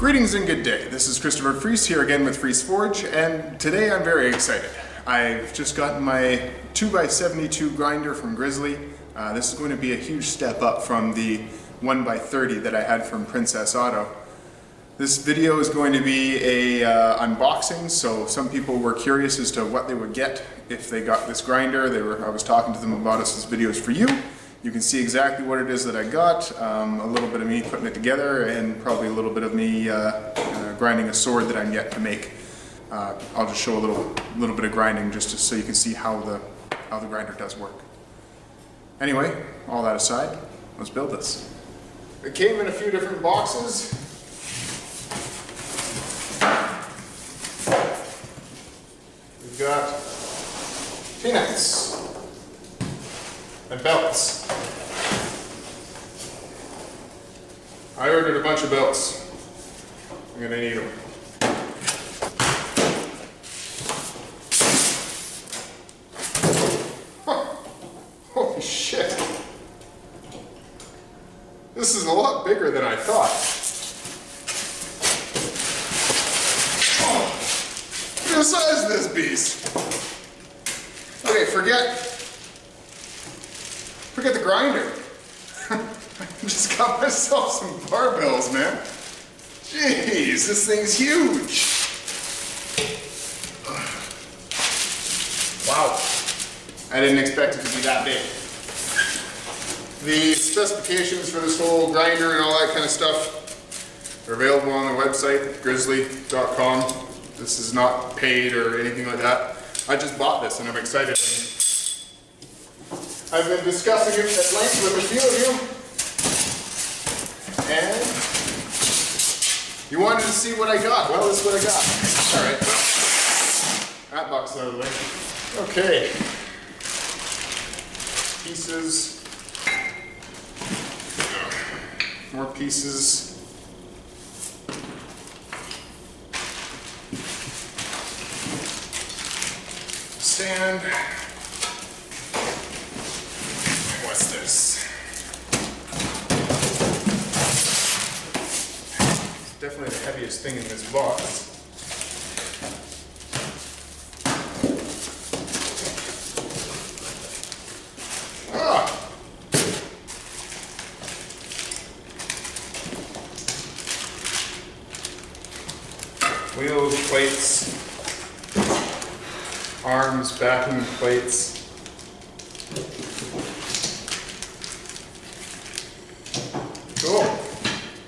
Greetings and good day. This is Christopher Fries here again with Fries Forge, and today I'm very excited. I've just gotten my 2x72 grinder from Grizzly. This is going to be a huge step up from the 1x30 that I had from Princess Auto. This video is going to be a unboxing, so some people were curious as to what they would get if they got this grinder. I was talking to them about it. This video is for you. You can see exactly what it is that I got, a little bit of me putting it together, and probably a little bit of me grinding a sword that I'm yet to make. I'll just show a little bit of grinding just so you can see how the grinder does work. Anyway, all that aside, let's build this. It came in a few different boxes. We've got peanuts and belts. I ordered a bunch of belts. I'm gonna need them. Huh. Holy shit. This is a lot bigger than I thought. Oh, look at the size of this beast. Okay, forget the grinder. I just got myself some barbells, man. Jeez, this thing's huge. Wow. I didn't expect it to be that big. The specifications for this whole grinder and all that kind of stuff are available on the website, grizzly.com. This is not paid or anything like that. I just bought this and I'm excited. I've been discussing it at length with a few of you. And you wanted to see what I got. Well, this is what I got. Alright, that box out of the way. Okay. Pieces. More pieces. Sand. What's this? Definitely the heaviest thing in this box. Ah! Wheels, plates, arms, backing plates. Cool.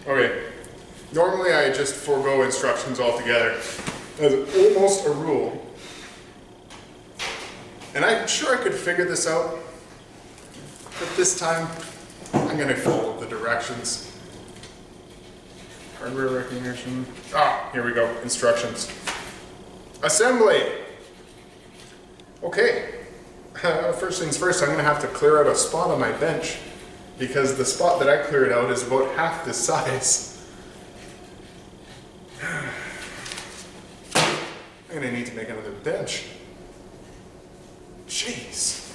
Okay. Normally I just forego instructions altogether. That's almost a rule. And I'm sure I could figure this out, but this time I'm going to follow the directions. Hardware recognition. Ah, here we go. Instructions. Assembly. Okay. First things first, I'm going to have to clear out a spot on my bench because the spot that I cleared out is about half this size. I'm gonna need to make another bench. Jeez.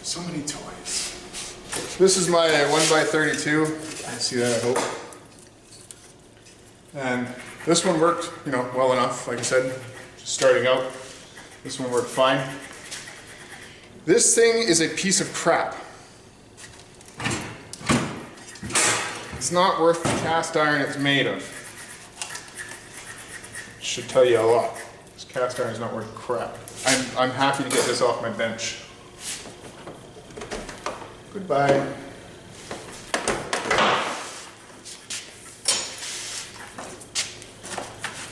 So many toys. This is my 1x32. I see that, I hope. And this one worked, well enough, like I said, just starting out. This one worked fine. This thing is a piece of crap. It's not worth the cast iron it's made of. Should tell you a lot. This cast iron is not worth crap. I'm happy to get this off my bench. Goodbye.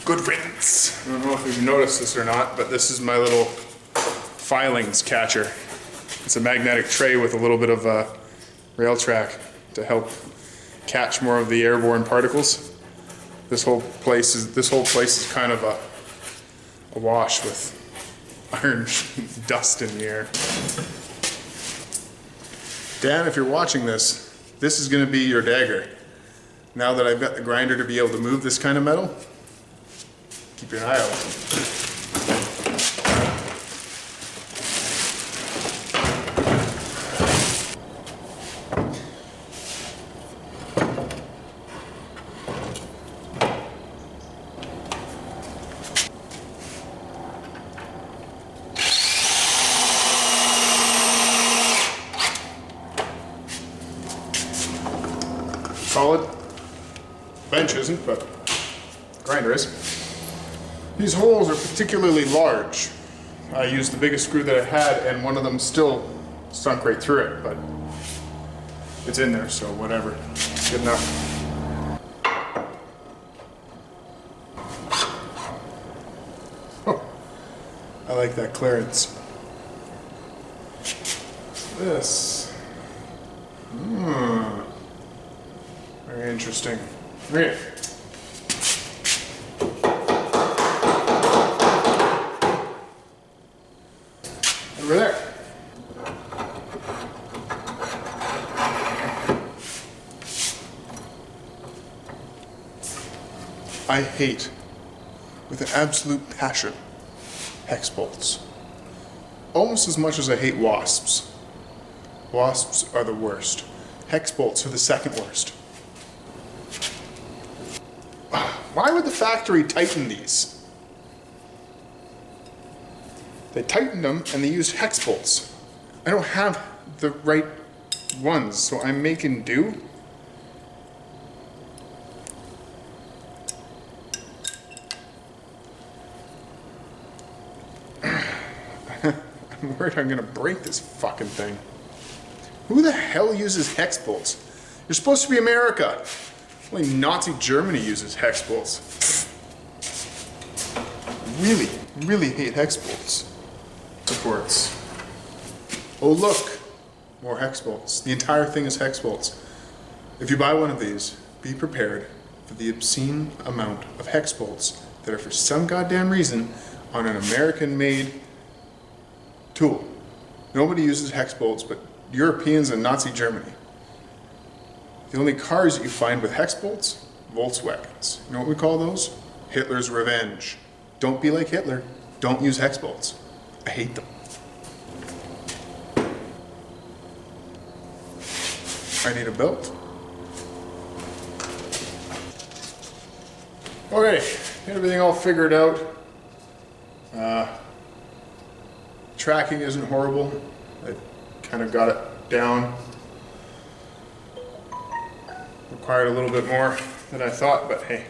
Good riddance. I don't know if you've noticed this or not, but this is my little Filings Catcher. It's a magnetic tray with a little bit of a rail track to help catch more of the airborne particles. This whole place is kind of a wash with iron dust in the air. Dan, if you're watching this, this is going to be your dagger. Now that I've got the grinder to be able to move this kind of metal, keep your eye out. solid. Bench isn't, but grinder is. These holes are particularly large. I used the biggest screw that I had, and one of them still sunk right through it, but it's in there, so whatever. Good enough. I like that clearance. This. Very interesting. Okay. Over there. I hate, with an absolute passion, hex bolts. Almost as much as I hate wasps. Wasps are the worst. Hex bolts are the second worst. Why would the factory tighten these? They tightened them and they used hex bolts. I don't have the right ones, so I'm making do. I'm worried I'm gonna break this fucking thing. Who the hell uses hex bolts? You're supposed to be America. Only Nazi Germany uses hex bolts. Really, really hate hex bolts. Supports. Oh look, more hex bolts. The entire thing is hex bolts. If you buy one of these, be prepared for the obscene amount of hex bolts that are for some goddamn reason on an American-made tool. Nobody uses hex bolts but Europeans and Nazi Germany. The only cars that you find with hex bolts, Volkswagens. You know what we call those? Hitler's revenge. Don't be like Hitler. Don't use hex bolts. I hate them. I need a belt. Okay, everything all figured out. Tracking isn't horrible. I kind of got it down. Required a little bit more than I thought, but hey,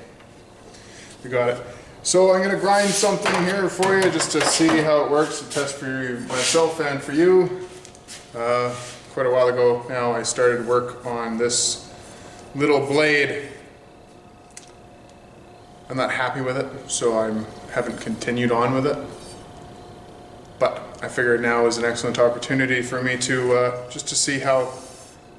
we got it. So I'm gonna grind something here for you just to see how it works, to test for myself and for you. Quite a while ago now, I started work on this little blade. I'm not happy with it, so I haven't continued on with it. But I figured now is an excellent opportunity for me to just to see how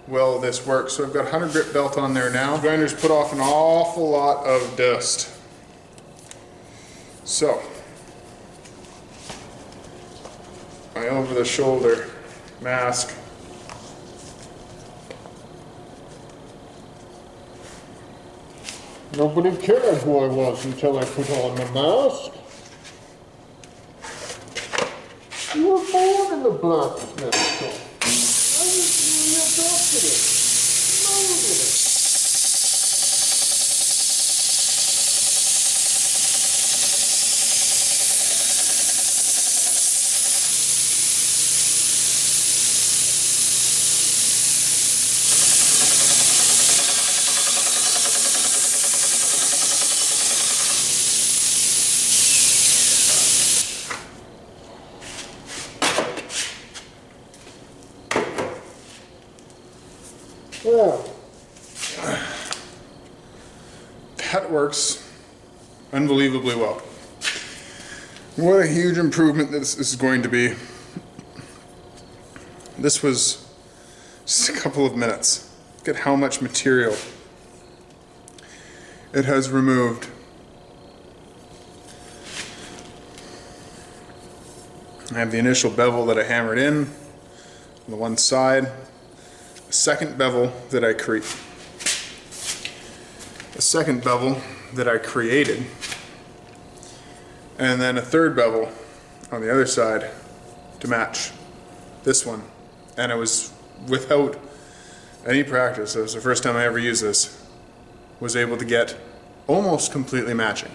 well this works. So I've got 100 grit belt on there now. The grinder's put off an awful lot of dust. So my over the shoulder mask. Nobody cared who I was until I put on the mask. You were born in the blacksmith shop. I was adopted it, molded it. Yeah. That works unbelievably well. What a huge improvement this is going to be. This was just a couple of minutes. Look at how much material it has removed. I have the initial bevel that I hammered in on the one side. A second bevel that I created, and then a third bevel on the other side to match this one. And it was without any practice. It was the first time I ever used this. Was able to get almost completely matching.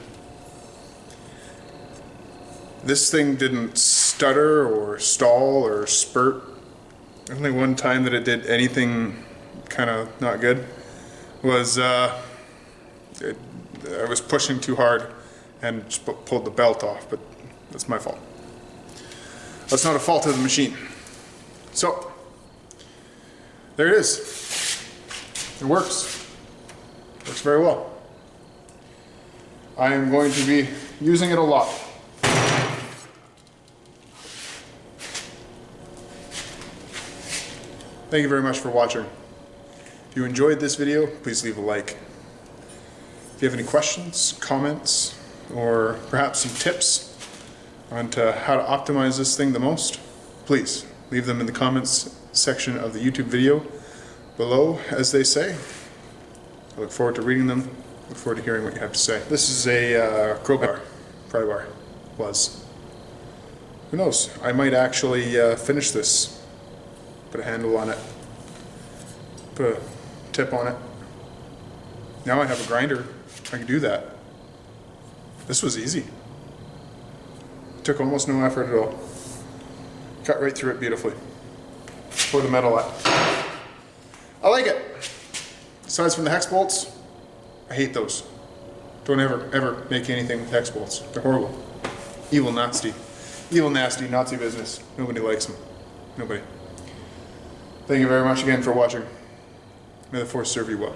This thing didn't stutter or stall or spurt. Only one time that it did anything kind of not good was I was pushing too hard and just pulled the belt off, but that's my fault. That's not a fault of the machine. So, there it is. It works. Works very well. I am going to be using it a lot. Thank you very much for watching. If you enjoyed this video, please leave a like. If you have any questions, comments, or perhaps some tips on how to optimize this thing the most, please leave them in the comments section of the YouTube video below, as they say. I look forward to reading them. Look forward to hearing what you have to say. This is a crowbar, pry bar, was. Who knows? I might actually finish this. Put a handle on it. Put a tip on it. Now I have a grinder. I can do that. This was easy. It took almost no effort at all. Cut right through it beautifully. Pour the metal out. I like it. Aside from the hex bolts, I hate those. Don't ever make anything with hex bolts. They're horrible. Evil, nasty Nazi business. Nobody likes them. Nobody. Thank you very much again for watching. May the Force serve you well.